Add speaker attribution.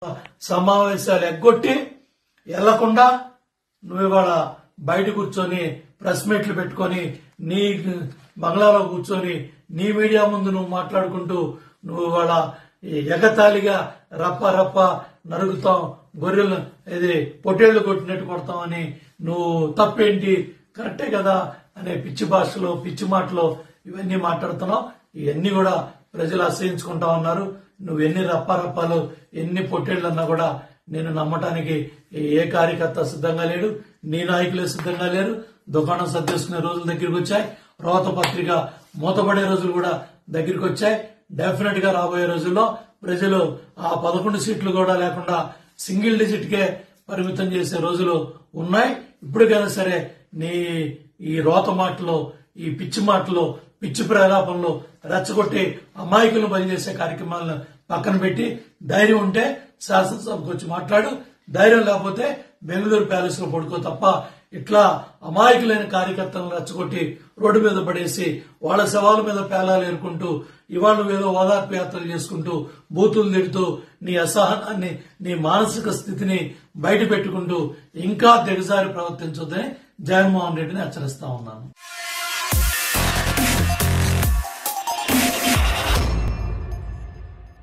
Speaker 1: సమావేశాలు ఎగ్గొట్టి వెళ్లకుండా నువ్వు ఇవాళ బయట కూర్చొని ప్రెస్ మీట్లు పెట్టుకొని నీ బంగ్లాలో కూర్చొని నీ మీడియా ముందు నువ్వు మాట్లాడుకుంటూ నువ్వు ఇవాళ ఎగతాళిగా రప్ప రప్ప నరుగుతాం, గొర్రెలు ఇది పొట్టేళ్లు కొట్టినట్టు కొడతామని నువ్వు తప్పేంటి కరెక్టే కదా అనే పిచ్చి భాషలో పిచ్చి మాటలో ఇవన్నీ మాట్లాడుతున్నావు. ఇవన్నీ కూడా ప్రజలు అసహించుకుంటా ఉన్నారు. నువ్వు ఎన్ని రప్పారప్పాలు ఎన్ని పొట్టేళ్లన్నా కూడా నేను నమ్మటానికి ఏ కార్యకర్త సిద్ధంగా లేడు, నీ నాయకులే సిద్ధంగా లేరు. దుకాణం సర్దేసుకునే రోజులు దగ్గరికి వచ్చాయి, రోత పత్రిక మూతపడే రోజులు కూడా దగ్గరికి వచ్చాయి. డెఫినెట్ గా రాబోయే రోజుల్లో ప్రజలు ఆ 11 సీట్లు కూడా లేకుండా సింగిల్ డిజిట్ కే పరిమితం చేసే రోజులు ఉన్నాయి. ఇప్పటికైనా సరే నీ ఈ రోత మాటలు, ఈ పిచ్చి మాటలు, పిచ్చి ప్రలాపంలో రెచ్చగొట్టి అమాయకులను పనిచేసే కార్యక్రమాలను పక్కన పెట్టి ధైర్యం ఉంటే శాసనసభకు వచ్చి మాట్లాడు, ధైర్యం లేకపోతే బెంగళూరు ప్యాలెస్ లో పడుకో తప్ప ఇట్లా అమాయకులైన కార్యకర్తలను రెచ్చగొట్టి రోడ్డు మీద పడేసి వాళ్ళ శవాల మీద పేలాలు ఏరుకుంటూ ఇవాళ ఏదో ఓదార్పు యాత్రలు చేసుకుంటూ బూతులు తిడుతూ నీ అసహనాన్ని నీ మానసిక స్థితిని బయట పెట్టుకుంటూ ఇంకా దిగజారి ప్రవర్తించొద్దని జగన్మోహన్ రెడ్డిని హెచ్చరిస్తా ఉన్నాను.